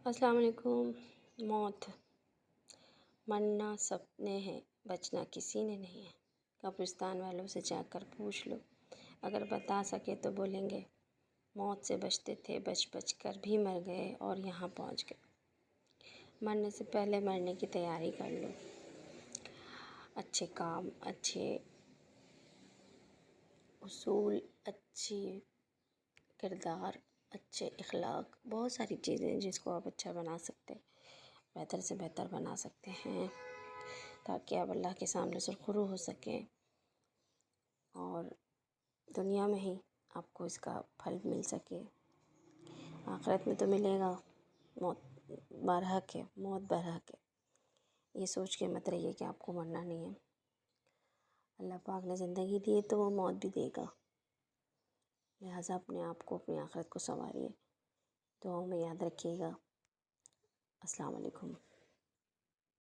السلام علیکم۔ موت مرنا سب نے ہے، بچنا کسی نے نہیں ہے۔ قبرستان والوں سے جا کر پوچھ لو، اگر بتا سکے تو بولیں گے موت سے بچتے تھے، بچ کر بھی مر گئے اور یہاں پہنچ گئے۔ مرنے سے پہلے مرنے کی تیاری کر لو۔ اچھے کام، اچھے اصول، اچھی کردار، اچھے اخلاق، بہت ساری چیزیں ہیں جس کو آپ اچھا بنا سکتے، بہتر سے بہتر بنا سکتے ہیں، تاکہ آپ اللہ کے سامنے سرخرو ہو سکیں اور دنیا میں ہی آپ کو اس کا پھل مل سکے۔ آخرت میں تو ملے گا، موت برحق ہے، موت برحق ہے۔ یہ سوچ کے مت رہیے کہ آپ کو مرنا نہیں ہے۔ اللہ پاک نے زندگی دی ہے تو وہ موت بھی دے گا، لہٰذا اپنے آپ کو، اپنی آخرت کو سنواریے، دعاؤں میں یاد رکھیے گا۔ السلام علیکم۔